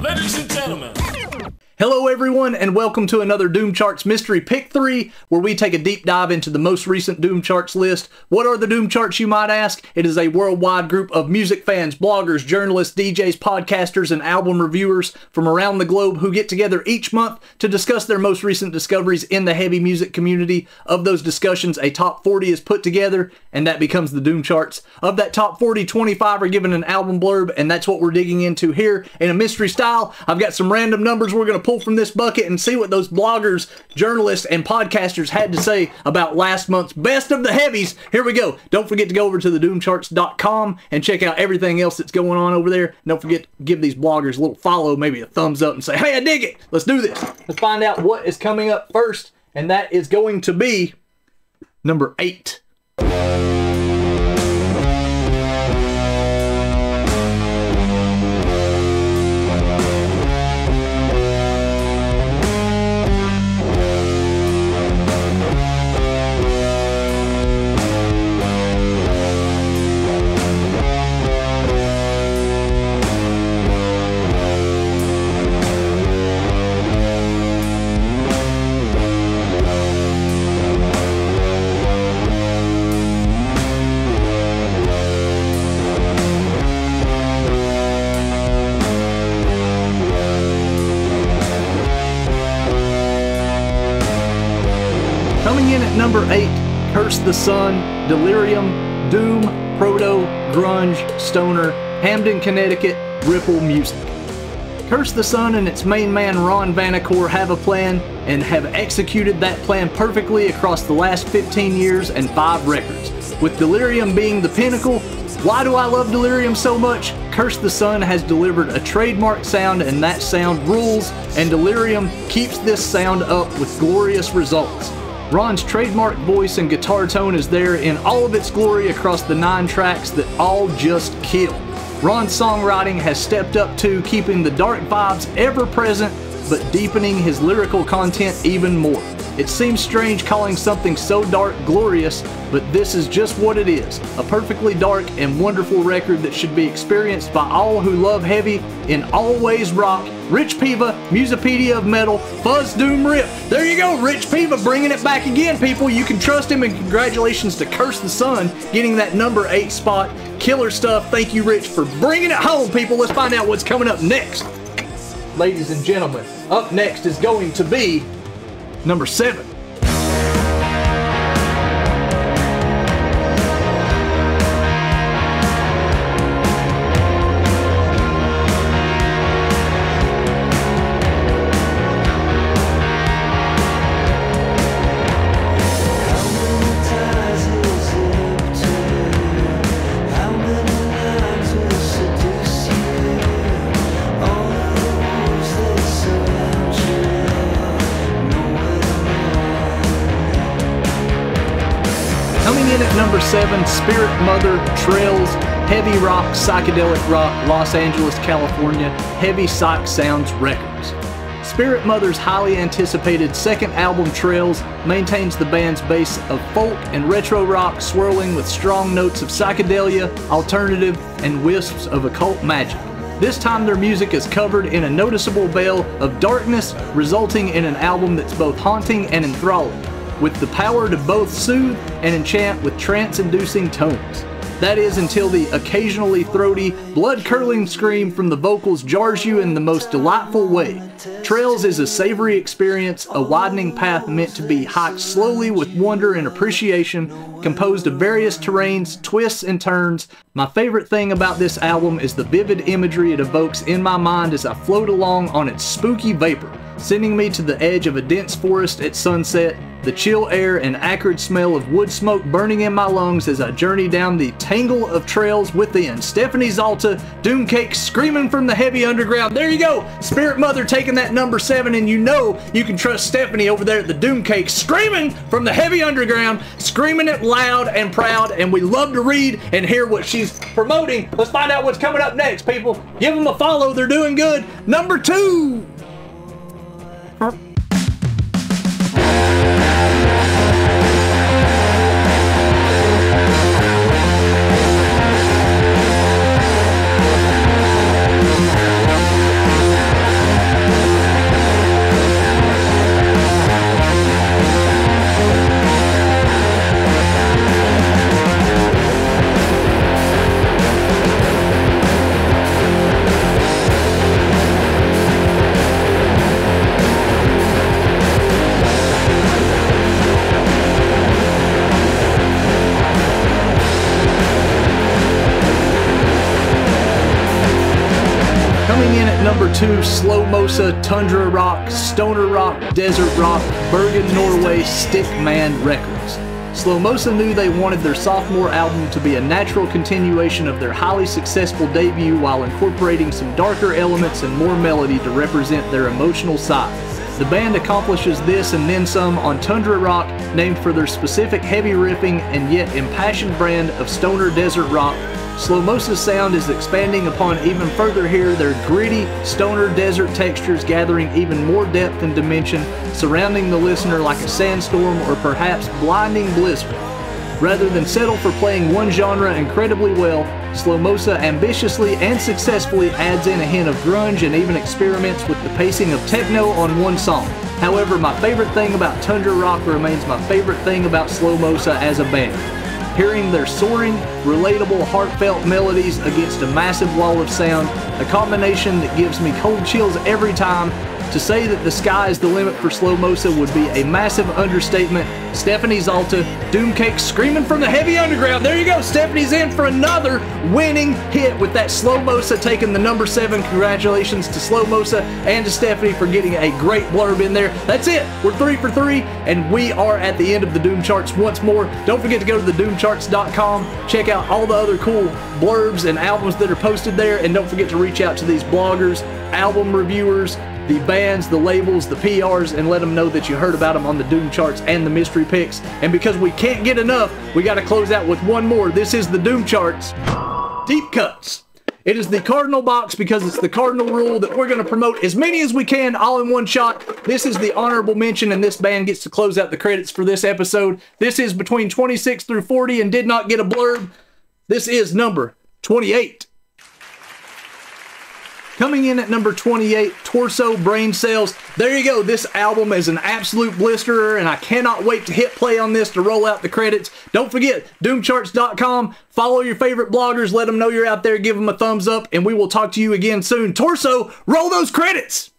Ladies and gentlemen. Hello everyone, and welcome to another Doom Charts Mystery Pick 3, where we take a deep dive into the most recent Doom Charts list. What are the Doom Charts, you might ask? It is a worldwide group of music fans, bloggers, journalists, DJs, podcasters, and album reviewers from around the globe who get together each month to discuss their most recent discoveries in the heavy music community. Of those discussions, a top 40 is put together, and that becomes the Doom Charts. Of that top 40, 25 are given an album blurb, and that's what we're digging into here in a mystery style. I've got some random numbers we're going to pull from this bucket and see what those bloggers, journalists, and podcasters had to say about last month's best of the heavies. Here we go. Don't forget to go over to thedoomcharts.com and check out everything else that's going on over there. Don't forget to give these bloggers a little follow, maybe a thumbs up, and say, hey, I dig it. Let's do this. Let's find out what is coming up first, and that is going to be number 8. Coming in at number 8, Curse the Sun, Delirium, Doom, Proto, Grunge, Stoner, Hamden, Connecticut, Ripple Music. Curse the Sun and its main man Ron Vanacore have a plan and have executed that plan perfectly across the last 15 years and 5 records. With Delirium being the pinnacle, why do I love Delirium so much? Curse the Sun has delivered a trademark sound, and that sound rules, and Delirium keeps this sound up with glorious results. Ron's trademark voice and guitar tone is there in all of its glory across the 9 tracks that all just kill. Ron's songwriting has stepped up too, keeping the dark vibes ever present, but deepening his lyrical content even more. It seems strange calling something so dark glorious, but this is just what it is. A perfectly dark and wonderful record that should be experienced by all who love heavy in all ways rock. Rich Piva, Musopedia of Metal, Fuzz Doom Rip. There you go, Rich Piva bringing it back again, people. You can trust him, and congratulations to Curse the Sun getting that number 8 spot. Killer stuff. Thank you, Rich, for bringing it home, people. Let's find out what's coming up next. Ladies and gentlemen, up next is going to be number 7. Coming in at number 7, Spirit Mother, Trails, Heavy Rock, Psychedelic Rock, Los Angeles, California, Heavy Psych Sounds Records. Spirit Mother's highly anticipated second album, Trails, maintains the band's base of folk and retro rock, swirling with strong notes of psychedelia, alternative, and wisps of occult magic. This time their music is covered in a noticeable veil of darkness, resulting in an album that's both haunting and enthralling, with the power to both soothe and enchant with trance-inducing tones. That is, until the occasionally throaty, blood-curdling scream from the vocals jars you in the most delightful way. Trails is a savory experience, a widening path meant to be hiked slowly with wonder and appreciation, composed of various terrains, twists, and turns. My favorite thing about this album is the vivid imagery it evokes in my mind as I float along on its spooky vapor, sending me to the edge of a dense forest at sunset, the chill air and acrid smell of wood smoke burning in my lungs as I journey down the tangle of trails within. Stephanie Zalta, Doomcake screaming from the heavy underground. There you go, Spirit Mother taking that number 7, and you know you can trust Stephanie over there at the Doomcake screaming from the heavy underground, screaming it loud and proud, and we love to read and hear what she's promoting. Let's find out what's coming up next, people. Give them a follow, they're doing good. Number 2! in at number 2, Slow Mosa, Tundra Rock, Stoner Rock, Desert Rock, Bergen, Norway, Stickman Records. Slow Mosa knew they wanted their sophomore album to be a natural continuation of their highly successful debut while incorporating some darker elements and more melody to represent their emotional side. The band accomplishes this and then some on Tundra Rock, named for their specific heavy riffing and yet impassioned brand of stoner desert rock. Slow Mosa's sound is expanding upon even further here, their gritty stoner desert textures gathering even more depth and dimension, surrounding the listener like a sandstorm or perhaps blinding blizzard. Rather than settle for playing one genre incredibly well, Slow Mosa ambitiously and successfully adds in a hint of grunge and even experiments with the pacing of techno on one song. However, my favorite thing about Tundra Rock remains my favorite thing about Slow Mosa as a band. Hearing their soaring, relatable, heartfelt melodies against a massive wall of sound, a combination that gives me cold chills every time. To say that the sky is the limit for Slow Mosa would be a massive understatement. Stephanie Zalta, Doomcake screaming from the heavy underground. There you go, Stephanie's in for another winning hit with that Slow Mosa taking the number 7. Congratulations to Slow Mosa and to Stephanie for getting a great blurb in there. That's it, we're 3 for 3, and we are at the end of the Doom Charts once more. Don't forget to go to thedoomcharts.com, check out all the other cool blurbs and albums that are posted there, and don't forget to reach out to these bloggers, album reviewers, the bands, the labels, the PRs, and let them know that you heard about them on the Doom Charts and the Mystery Picks. And because we can't get enough, we got to close out with one more. This is the Doom Charts Deep Cuts. It is the Cardinal box because it's the Cardinal rule that we're going to promote as many as we can all in one shot. This is the honorable mention, and this band gets to close out the credits for this episode. This is between 26 through 40 and did not get a blurb. This is number 28. Coming in at number 28, Torso, Brain Cells. There you go. This album is an absolute blisterer, and I cannot wait to hit play on this to roll out the credits. Don't forget, doomcharts.com. Follow your favorite bloggers. Let them know you're out there. Give them a thumbs up, and we will talk to you again soon. Torso, roll those credits!